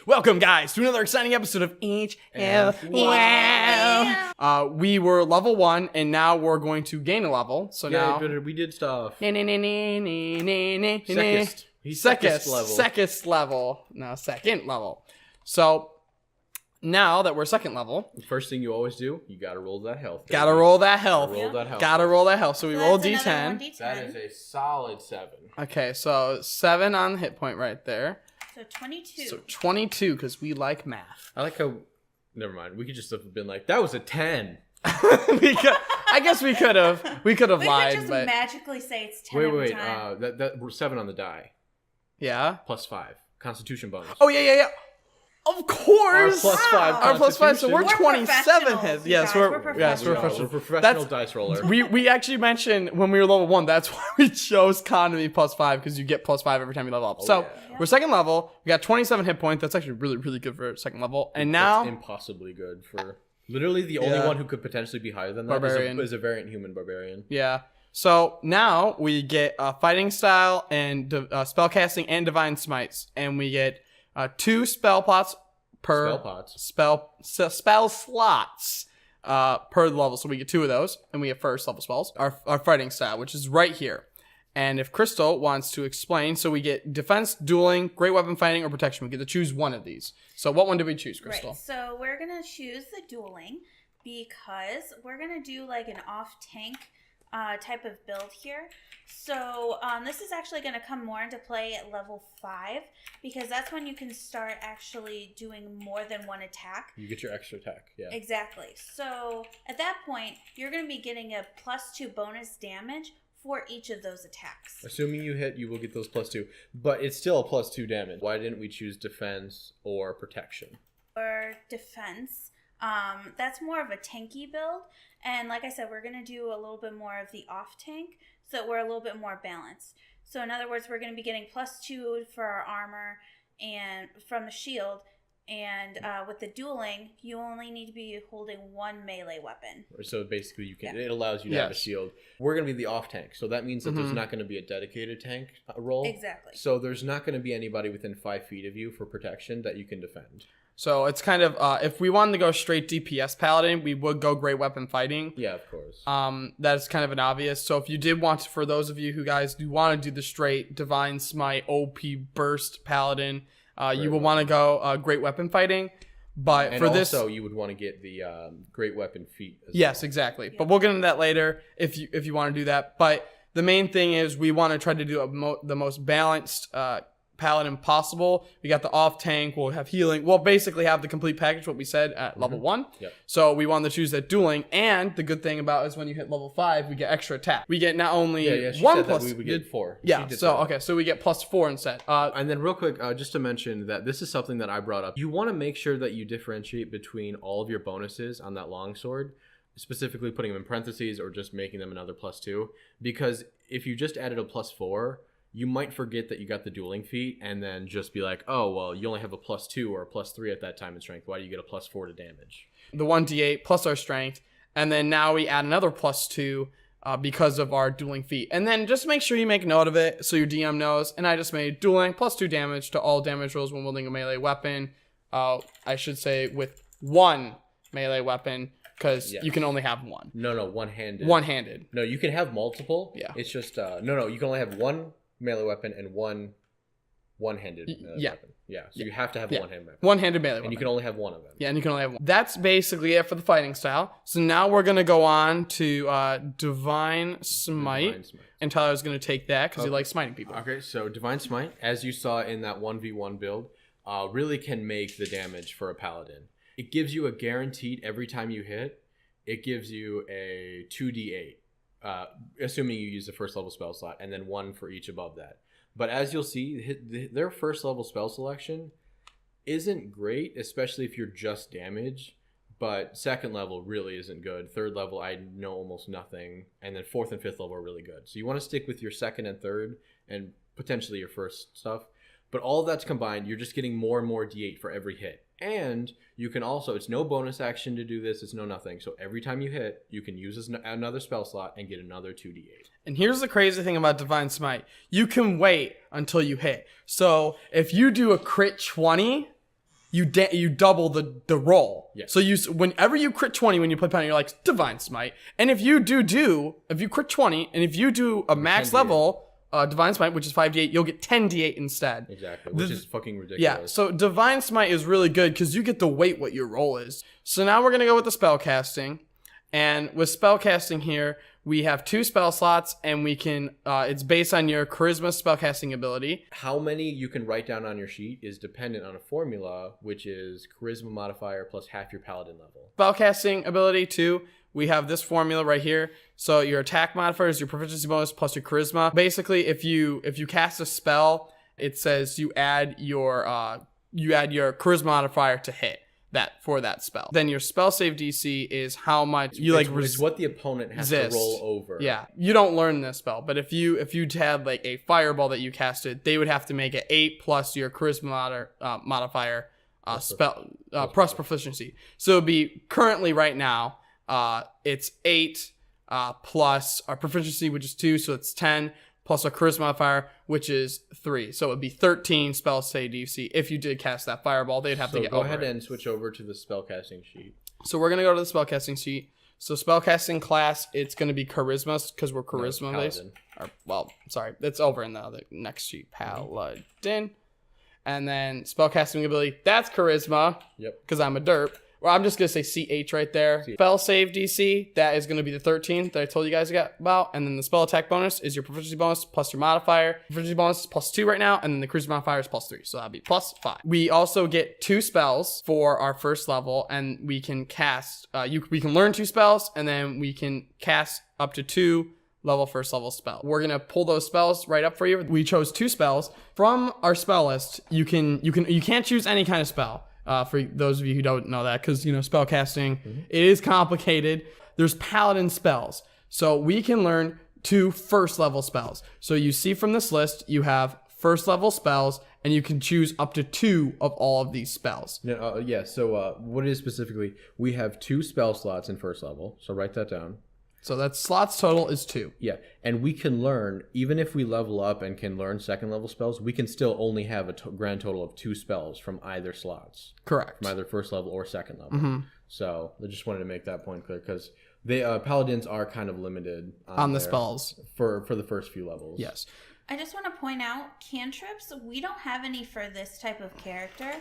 Welcome, guys, to another exciting episode of HLwow. We were level 1, and now we're going to gain a level. So now we did stuff. Second. He's second level. Second level. So now that we're second level, the first thing you always do, you gotta roll that health. Gotta roll that health. Gotta roll that health. So we roll D10. That is a solid 7. Okay, so 7 on the hit point right there. So 22. So 22, because we like math. I like how. Never mind. We could just have been like, that was a 10. I guess we could have. We could have lied, just but magically say it's 10 wait. every time. That we're 7 on the die. Yeah. +5 Constitution bonus. Oh yeah. Of course. Our +5. Our +5. So we're 27 hits. Yes, we're professional. professional. We're professional dice roller. We actually mentioned when we were level 1. That's why we chose con to be +5, because you get +5 every time you level up. We're second level. We got 27 hit points. That's actually really, really good for second level. And now that's impossibly good for literally the only one who could potentially be higher than that is a variant human barbarian. Yeah. So now we get fighting style and spell casting and divine smites, and we get 2 spell slots per level. So we get 2 of those, and we get first level spells. Our fighting style, which is right here. And if Crystal wants to explain, so we get defense, dueling, great weapon fighting, or protection. We get to choose one of these. So what one did we choose, Crystal? Right. So we're gonna choose the dueling because we're gonna do like an off tank type of build here. So this is actually going to come more into play at level 5 because that's when you can start actually doing more than one attack. You get your extra attack, yeah. Exactly. So at that point, you're going to be getting a +2 bonus damage for each of those attacks. Assuming you hit, you will get those +2, but it's still a +2 damage. Why didn't we choose defense or protection? Or defense. That's more of a tanky build. And like I said, we're going to do a little bit more of the off tank so that we're a little bit more balanced. So in other words, we're going to be getting +2 for our armor and from the shield. And with the dueling, you only need to be holding 1 melee weapon. So basically, it allows you to have a shield. We're going to be the off tank. So that means that there's not going to be a dedicated tank role. Exactly. So there's not going to be anybody within 5 feet of you for protection that you can defend. So it's kind of, if we wanted to go straight DPS Paladin, we would go great weapon fighting. Yeah, of course. That's kind of an obvious. So if you did want to, for those of you who guys do want to do the straight Divine Smite, OP Burst Paladin, you would want to go great weapon fighting. But and for this, also you would want to get the great weapon feat as yes, well. Exactly. Yeah. But we'll get into that later if you want to do that. But the main thing is we want to try to do the most balanced Paladin possible. We got the off tank, we'll have healing, we'll basically have the complete package, what we said at level 1. Yep. So we wanted to choose that dueling, and the good thing about is when you hit level 5 we get extra attack. We get not only one plus we would get 4. Yeah, so we get +4 instead. And then real quick, just to mention that this is something that I brought up. You want to make sure that you differentiate between all of your bonuses on that longsword, specifically putting them in parentheses or just making them another +2, because if you just added a +4, you might forget that you got the dueling feat and then just be like, oh, well, you only have a +2 or a +3 at that time in strength. Why do you get a +4 to damage? The 1d8 plus our strength, and then now we add another +2 because of our dueling feat. And then just make sure you make note of it so your DM knows. And I just made dueling +2 damage to all damage rolls when wielding a melee weapon. I should say with 1 melee weapon, because you can only have 1. No, one-handed. One-handed. No, you can have multiple. Yeah. It's just, no, you can only have 1 melee weapon and one-handed melee weapon. Yeah, so you have to have one-handed weapon. One-handed melee weapon. And you can only have 1 of them. Yeah, and you can only have 1. That's basically it for the fighting style. So now we're going to go on to Divine Smite. And Tyler's going to take that because he likes smiting people. Okay, so Divine Smite, as you saw in that 1v1 build, really can make the damage for a paladin. It gives you a guaranteed every time you hit. It gives you a 2d8. Assuming you use the first level spell slot, and then 1 for each above that. But as you'll see, their first level spell selection isn't great, especially if you're just damage. But second level really isn't good. Third level, I know almost nothing. And then 4th and 5th level are really good. So you want to stick with your 2nd and 3rd, and potentially your first stuff. But all of that's combined, you're just getting more and more D8 for every hit. And you can also, it's no bonus action to do this, it's no nothing. So every time you hit, you can use another spell slot and get another 2d8. And here's the crazy thing about Divine Smite. You can wait until you hit. So if you do a crit 20, you double the roll. Yeah. So whenever you crit 20 when you play Paladin, you're like Divine Smite. And if you if you crit 20 and if you do a max 10d8. level Divine Smite, which is 5d8, you'll get 10d8 instead. Exactly, which is fucking ridiculous. Yeah, so Divine Smite is really good because you get to weight what your roll is. So now we're going to go with the spellcasting. And with spellcasting here, we have 2 spell slots, and we can, it's based on your charisma spellcasting ability. How many you can write down on your sheet is dependent on a formula, which is charisma modifier plus half your paladin level. Spellcasting ability, too, we have this formula right here. So your attack modifier is your proficiency bonus plus your charisma. Basically, if you cast a spell, it says you add your charisma modifier to hit for that spell. Then your spell save DC is how much it's what the opponent has to roll over. Yeah, you don't learn this spell, but if you had like a fireball that you casted, they would have to make it 8 plus your charisma modifier plus proficiency. So it'd be currently right now it's 8 plus our proficiency, which is 2, so it's 10. Plus a charisma modifier, which is 3. So it would be 13 spell save DC. If you did cast that fireball, they'd have to get over it. Go ahead and switch over to the spellcasting sheet. So we're going to go to the spellcasting sheet. So spellcasting class, it's going to be charisma because we're charisma based. It's over in the next sheet. Paladin. And then spellcasting ability, that's charisma. Yep. Because I'm a derp. Well, I'm just going to say CH right there. Spell save DC, that is going to be the 13 that I told you guys about. And then the spell attack bonus is your proficiency bonus plus your modifier. Proficiency bonus is plus 2 right now. And then the charisma modifier is plus 3. So that'd be plus 5. We also get 2 spells for our first level. And we can cast, we can learn 2 spells. And then we can cast up to 2 first level spell. We're going to pull those spells right up for you. We chose 2 spells. From our spell list, you can't choose any kind of spell. For those of you who don't know that, because, spellcasting, it is complicated. There's Paladin Spells. So we can learn 2 first level spells. So you see from this list, you have first level spells, and you can choose up to 2 of all of these spells. So what it is specifically, we have 2 spell slots in first level. So write that down. So that slots total is 2. Yeah, and we can learn, even if we level up and can learn second level spells, we can still only have a grand total of 2 spells from either slots. Correct. From either first level or second level. So I just wanted to make that point clear, because paladins are kind of limited on the spells for the first few levels. Yes. I just want to point out, cantrips, we don't have any for this type of character.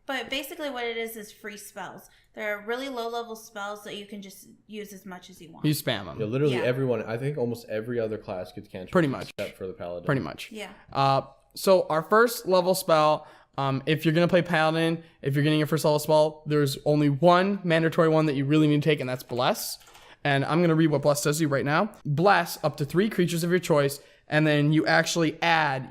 But basically what it is free spells. They're really low-level spells that you can just use as much as you want. You spam them. Yeah, literally everyone, I think almost every other class gets cantrips. Pretty much. Except for the paladin. Pretty much. Yeah. So our first level spell, if you're going to play Paladin, if you're getting your first level spell, there's only one mandatory one that you really need to take, and that's Bless. And I'm going to read what Bless does to you right now. Bless up to 3 creatures of your choice, and then you actually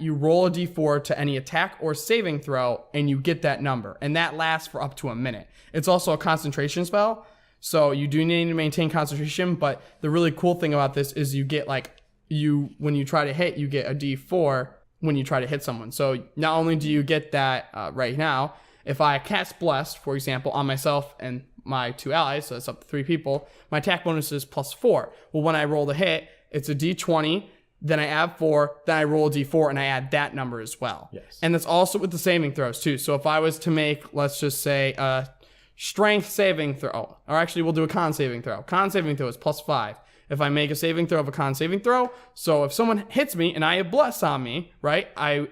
you roll a d4 to any attack or saving throw, and you get that number. And that lasts for up to a minute. It's also a concentration spell, so you do need to maintain concentration, but the really cool thing about this is you get when you try to hit, you get a d4 when you try to hit someone. So not only do you get that right now, if I cast Blessed, for example, on myself and my 2 allies, so that's up to 3 people, my attack bonus is +4. Well, when I roll the hit, it's a d20, then I add 4, then I roll a d4, and I add that number as well. Yes. And that's also with the saving throws, too. So if I was to make, let's just say, a strength saving throw, or actually we'll do a con saving throw. Con saving throw is +5. If I make a saving throw of a con saving throw, so if someone hits me and I have Bless on me, right, I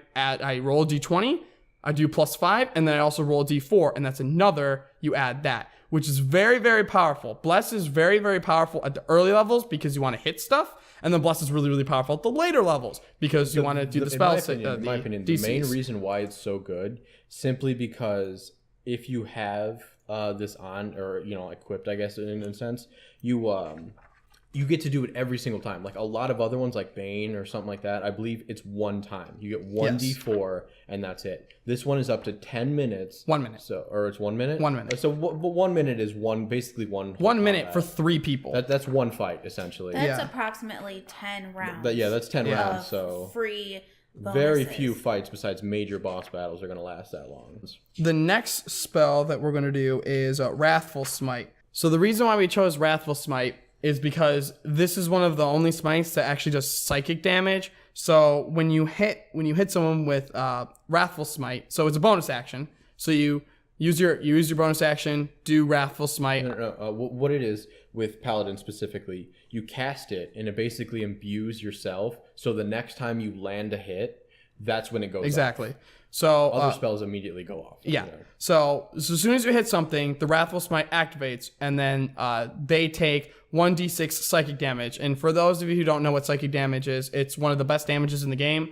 roll a d20, I do +5, and then I also roll a d4, and that's another, you add that, which is very, very powerful. Bless is very, very powerful at the early levels because you want to hit stuff, and then Bless is really, really powerful at the later levels because you want to do the spells. In my opinion, the main reason why it's so good, simply because if you have this on, or equipped, I guess in a sense, you get to do it every single time. Like a lot of other ones, like Bane or something like that, I believe it's one time. You get 1 d4, and that's it. This one is up to 10 minutes. 1 minute. Or it's 1 minute? 1 minute. So 1 minute is basically one. 1 minute for 3 people. That's one fight, essentially. That's approximately 10 rounds. That's 10 rounds. So free bonuses. Very few fights besides major boss battles are going to last that long. The next spell that we're going to do is Wrathful Smite. So the reason why we chose Wrathful Smite is because this is one of the only smites that actually does psychic damage. So when you hit someone with Wrathful Smite, so it's a bonus action. So you use your bonus action, do Wrathful Smite. No. What it is with Paladin specifically, you cast it and it basically imbues yourself. So the next time you land a hit, that's when it goes Exactly. off. So Other spells immediately go off. Yeah. So as soon as you hit something, the Wrathful Smite activates, and then they take 1d6 psychic damage. And for those of you who don't know what psychic damage is, it's one of the best damages in the game.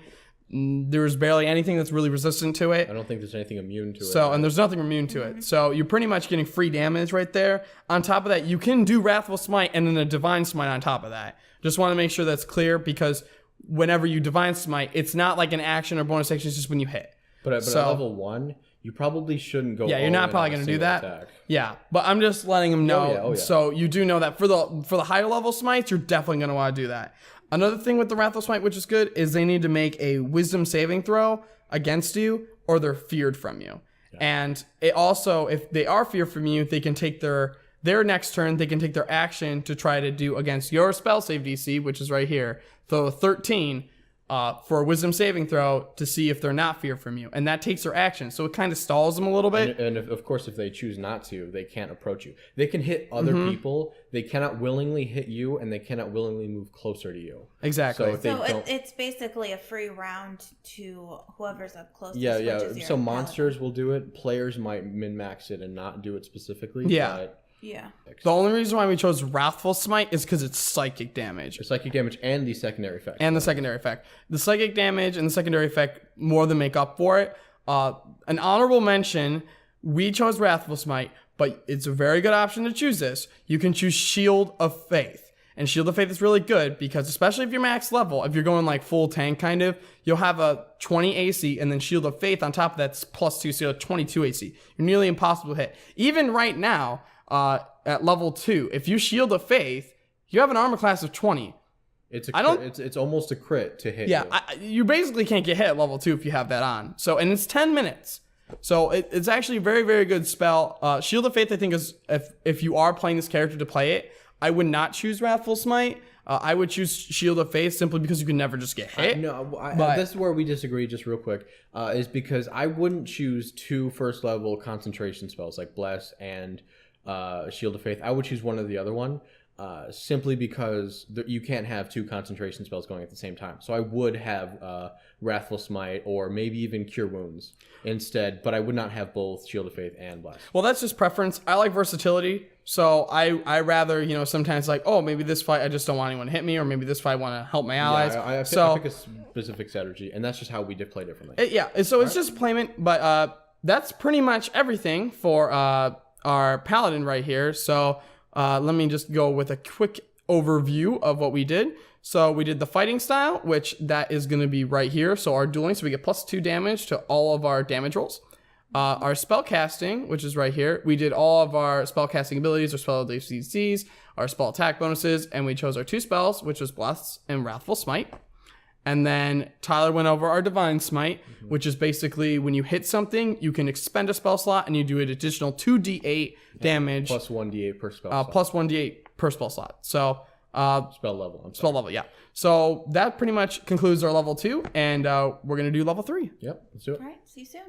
There's barely anything that's really resistant to it. I don't think there's anything immune to it. So, and there's nothing immune to it. So you're pretty much getting free damage right there. On top of that, you can do Wrathful Smite and then a Divine Smite on top of that. Just want to make sure that's clear, because whenever you Divine Smite, it's not like an action or bonus action, it's just when you hit. But at level 1, you probably shouldn't go. Yeah, you're not probably going to do that. Attack. Yeah, but I'm just letting them know. Oh, yeah. So you do know that for the higher level smites, you're definitely going to want to do that. Another thing with the Wrathful Smite, which is good, is they need to make a Wisdom saving throw against you, or they're feared from you. Yeah. And it also, if they are feared from you, they can take their next turn, they can take their action to try to do against your spell save DC, which is right here. So 13. For a Wisdom saving throw to see if they're not feared from you. And that takes their action. So it kind of stalls them a little bit. And of course, if they choose not to, they can't approach you. They can hit other people. They cannot willingly hit you, and they cannot willingly move closer to you. Exactly. So it's basically a free round to whoever's up closest. Yeah. So monsters will do it. Players might min-max it and not do it specifically. Yeah. But yeah. The only reason why we chose Wrathful Smite is because it's psychic damage. The psychic damage and the secondary effect. The secondary effect. The psychic damage and the secondary effect more than make up for it. An honorable mention, we chose Wrathful Smite, but it's a very good option to choose this. You can choose Shield of Faith. And Shield of Faith is really good because, especially if you're max level, if you're going like full tank kind of, you'll have a 20 AC, and then Shield of Faith on top of that's +2, so you have 22 AC. You're nearly impossible to hit. Even right now, at level 2, if you Shield of Faith, you have an armor class of 20. It's almost a crit to hit. Yeah, you basically can't get hit at level 2 if you have that on. So, and it's 10 minutes. So it's actually a very, very good spell. Shield of Faith, I think, is if you are playing this character to play it, I would not choose Wrathful Smite. I would choose Shield of Faith simply because you can never just get hit. This is where we disagree just real quick, is because I wouldn't choose 2 first level concentration spells like Bless and Shield of Faith. I would choose one or the other one, simply because you can't have 2 concentration spells going at the same time. So I would have Wrathful Smite or maybe even Cure Wounds instead, but I would not have both Shield of Faith and Bless. Well, that's just preference. I like versatility, so I rather, sometimes like, oh, maybe this fight I just don't want anyone to hit me, or maybe this fight I want to help my allies. I pick a specific strategy, and that's just how we play differently. So it's just playment, but that's pretty much everything for our Paladin right here. So let me just go with a quick overview of what we did. So we did the fighting style, which that is going to be right here. So our dueling, so we get +2 damage to all of our damage rolls. Our spell casting, which is right here. We did all of our spell casting abilities, our spell DCs, our spell attack bonuses, and we chose our 2 spells, which was Bless and Wrathful Smite. And then Tyler went over our Divine Smite, which is basically when you hit something, you can expend a spell slot and you do an additional 2d8 damage. Plus 1d8 per spell slot. Plus 1d8 per spell slot. So spell level. Spell level, yeah. So that pretty much concludes our level 2, and we're going to do level 3. Yep, let's do it. All right, see you soon.